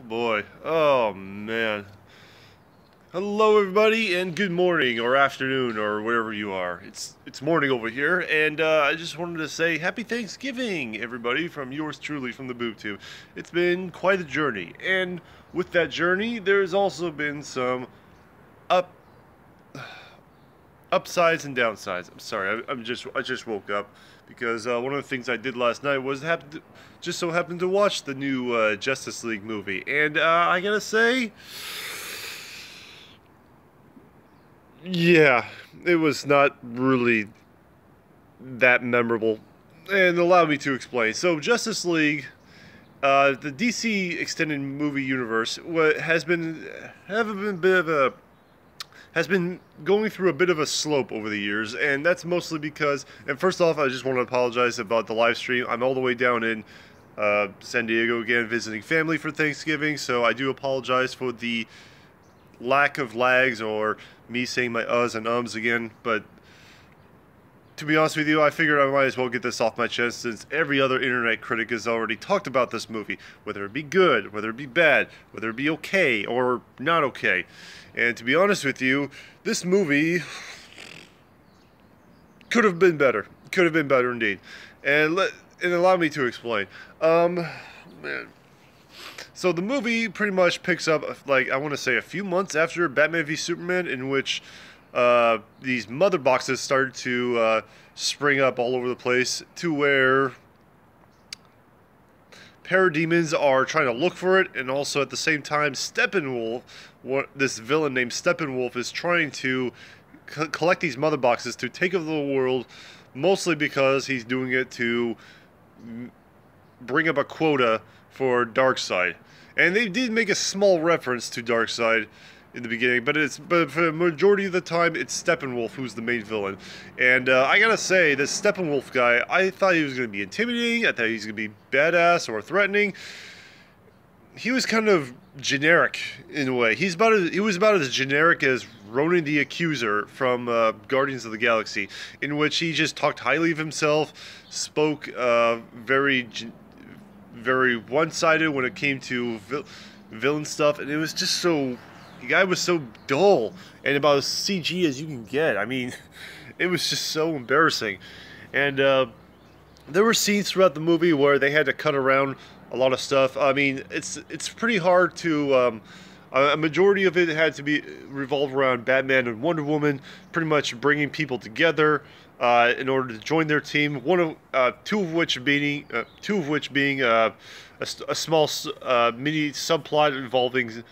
boy. Oh man. Hello everybody and good morning or afternoon or wherever you are. It's morning over here and I just wanted to say happy Thanksgiving everybody from yours truly from the Boob Tube. It's been quite a journey, and with that journey there's also been some up upsides and downsides. I'm sorry, I just woke up because one of the things I did last night was just so happened to watch the new Justice League movie, and I gotta say, yeah, it was not really that memorable, and allow me to explain. So, Justice League, the DC extended movie universe, has been going through a bit of a slope over the years, and that's mostly because, and first off, I just want to apologize about the live stream. I'm all the way down in San Diego again, visiting family for Thanksgiving, so I do apologize for the lack of lags or me saying my uhs and ums again, but to be honest with you, I figured I might as well get this off my chest since every other internet critic has already talked about this movie, whether it be good, whether it be bad, whether it be okay or not okay. And to be honest with you, this movie could have been better. Could have been better indeed. And allow me to explain. Man. So the movie pretty much picks up, like, I want to say a few months after Batman v Superman, in which these mother boxes started to spring up all over the place, to where parademons are trying to look for it, and also at the same time Steppenwolf, this villain named Steppenwolf, is trying to collect these mother boxes to take over the world, mostly because he's doing it to bring up a quota for Darkseid. And they did make a small reference to Darkseid in the beginning, but for the majority of the time, it's Steppenwolf who's the main villain. And I gotta say, this Steppenwolf guy, I thought he was gonna be intimidating. I thought he was gonna be badass or threatening. He was kind of generic in a way. He was about as generic as Ronan the Accuser from Guardians of the Galaxy, in which he just talked highly of himself, spoke very one-sided when it came to villain stuff, and it was just so. The guy was so dull and about as CG as you can get. I mean, it was just so embarrassing. And there were scenes throughout the movie where they had to cut around a lot of stuff. I mean, it's pretty hard to. A majority of it had to be revolved around Batman and Wonder Woman, pretty much bringing people together in order to join their team. Two of which being a small mini subplot involving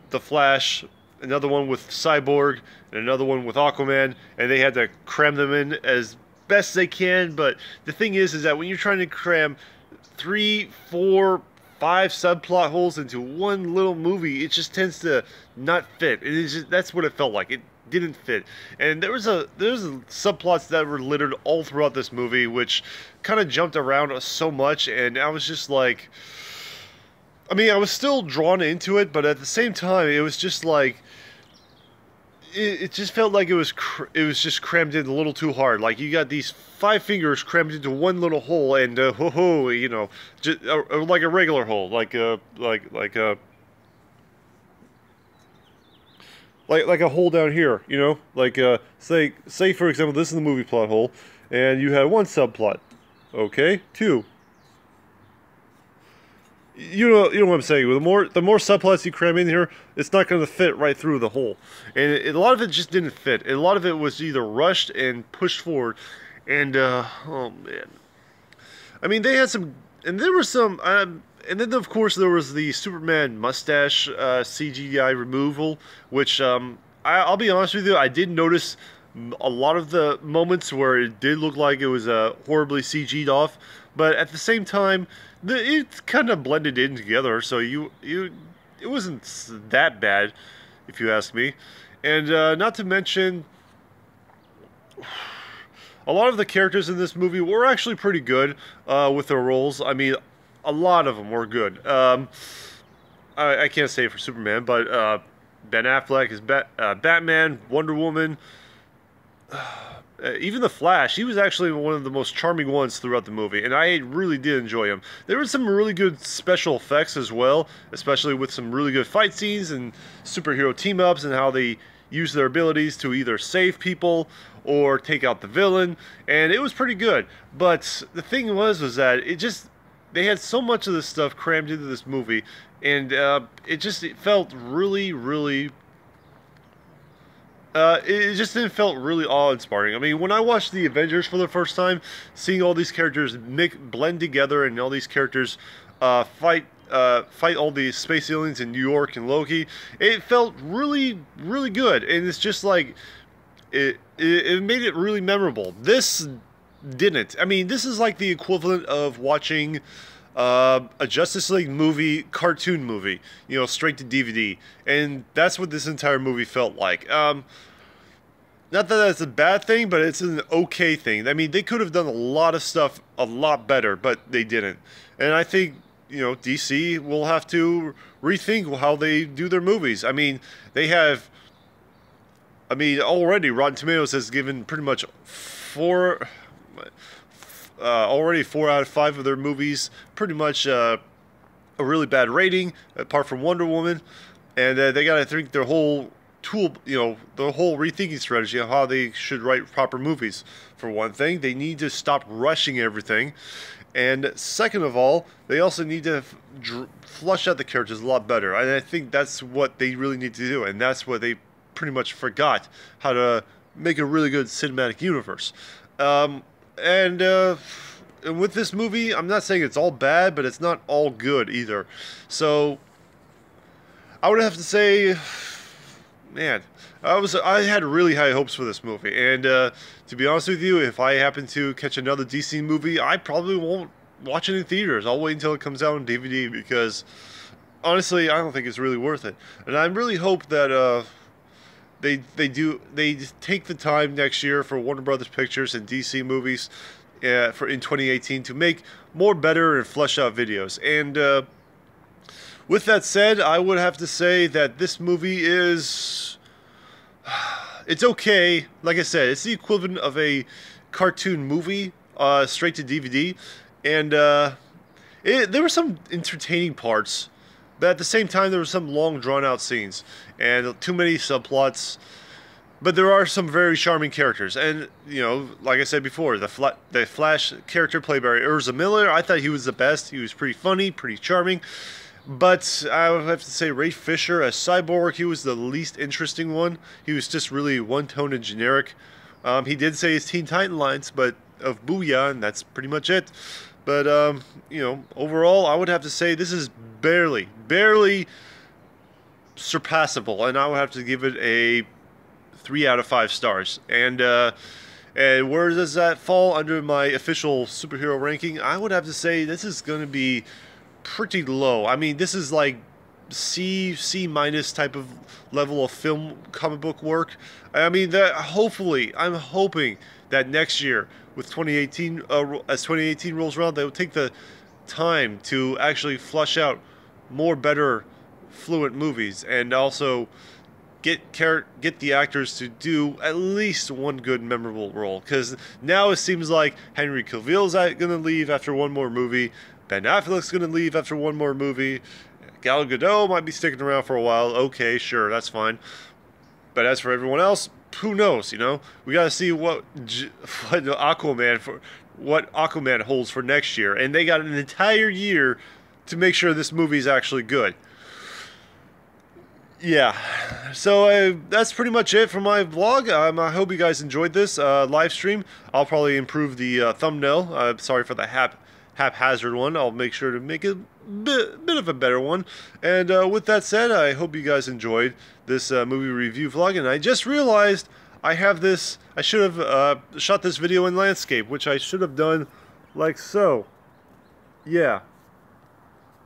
the Flash, another one with Cyborg, and another one with Aquaman, and they had to cram them in as best they can. But the thing is that when you're trying to cram 3, 4, 5 subplot holes into one little movie, it just tends to not fit. That's what it felt like. It didn't fit. And there was subplots that were littered all throughout this movie, which kind of jumped around so much, and I was just like, I mean, I was still drawn into it, but at the same time, it was just like, it just felt like it was just crammed in a little too hard. Like, you got these 5 fingers crammed into one little hole, and you know, just like a regular hole, like a hole down here, you know, like say for example, this is the movie plot hole, and you had one subplot, okay, 2. You know what I'm saying. The more subplots you cram in here, it's not going to fit right through the hole, and a lot of it just didn't fit. And a lot of it was either rushed and pushed forward, and oh man, I mean, they had some, and there were some, and then of course there was the Superman mustache CGI removal, which I'll be honest with you, I did notice a lot of the moments where it did look like it was horribly CG'd off, but at the same time, it kind of blended in together, so it wasn't that bad, if you ask me. And not to mention, a lot of the characters in this movie were actually pretty good with their roles. I mean, a lot of them were good. I can't say for Superman, but Ben Affleck is Batman, Wonder Woman. even the Flash, he was actually one of the most charming ones throughout the movie, and I really did enjoy him. There were some really good special effects as well, especially with some really good fight scenes and superhero team-ups and how they use their abilities to either save people or take out the villain, and it was pretty good. But the thing was that they had so much of this stuff crammed into this movie, and it felt really, really it just didn't felt really awe-inspiring. I mean, when I watched the Avengers for the first time, seeing all these characters blend together and all these characters fight all these space aliens in New York and Loki, it felt really, really good. And it's just like it made it really memorable. This didn't. I mean, this is like the equivalent of watching a Justice League movie, cartoon movie, you know, straight to DVD, and that's what this entire movie felt like. Not that that's a bad thing, but it's an okay thing. I mean, they could have done a lot of stuff a lot better, but they didn't. And I think, you know, DC will have to rethink how they do their movies. I mean, already Rotten Tomatoes has given pretty much already 4 out of 5 of their movies pretty much a really bad rating, apart from Wonder Woman. And they got to think their whole the whole rethinking strategy of how they should write proper movies. For one thing, they need to stop rushing everything. And second of all, they also need to flush out the characters a lot better. And I think that's what they really need to do. And that's what they pretty much forgot, how to make a really good cinematic universe. And with this movie, I'm not saying it's all bad, but it's not all good either. So I would have to say, man, I had really high hopes for this movie. And to be honest with you, if I happen to catch another DC movie, I probably won't watch it in theaters. I'll wait until it comes out on DVD, because honestly, I don't think it's really worth it. And I really hope that they take the time next year for Warner Brothers Pictures and DC movies in 2018 to make more better and flesh out videos. And with that said, I would have to say that this movie it's okay. Like I said, it's the equivalent of a cartoon movie straight to DVD, and there were some entertaining parts. But at the same time, there were some long, drawn-out scenes and too many subplots. But there are some very charming characters. And, you know, like I said before, the Flash character played by Ezra Miller, I thought he was the best. He was pretty funny, pretty charming. But I would have to say Ray Fisher as Cyborg, he was the least interesting one. He was just really one-tone and generic. He did say his Teen Titan lines, but of Booyah, and that's pretty much it. But, you know, overall, I would have to say this is barely surpassable, and I would have to give it a 3 out of 5 stars. And where does that fall under my official superhero ranking? I would have to say this is going to be pretty low. I mean, this is like C minus type of level of film comic book work. I mean, I'm hoping that next year, with 2018, as 2018 rolls around, they will take the time to actually flush out more better, fluent movies, and also get the actors to do at least one good, memorable role. Because now it seems like Henry Cavill's going to leave after one more movie, Ben Affleck's going to leave after one more movie, Gal Gadot might be sticking around for a while. Okay, sure, that's fine. But as for everyone else, who knows? You know, we got to see what Aquaman holds for next year, and they got an entire year to make sure this movie is actually good. Yeah, so that's pretty much it for my vlog. I hope you guys enjoyed this live stream. I'll probably improve the thumbnail. Sorry for the haphazard one. I'll make sure to make a bit of a better one. And with that said, I hope you guys enjoyed this movie review vlog. And I just realized I should have shot this video in landscape, which I should have done like so. Yeah.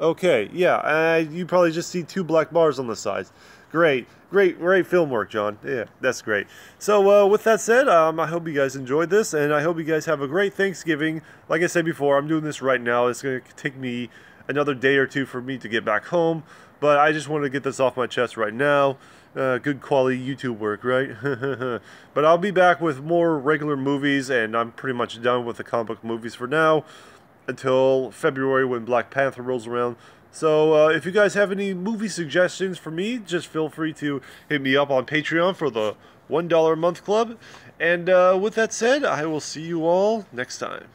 Okay, yeah, you probably just see 2 black bars on the sides. Great film work, John. Yeah, that's great. So, with that said, I hope you guys enjoyed this, and I hope you guys have a great Thanksgiving. Like I said before, I'm doing this right now. It's going to take me another day or two for me to get back home, but I just want to get this off my chest right now. Good quality YouTube work, right? But I'll be back with more regular movies, and I'm pretty much done with the comic book movies for now until February when Black Panther rolls around. So if you guys have any movie suggestions for me, just feel free to hit me up on Patreon for the $1 a month club. And with that said, I will see you all next time.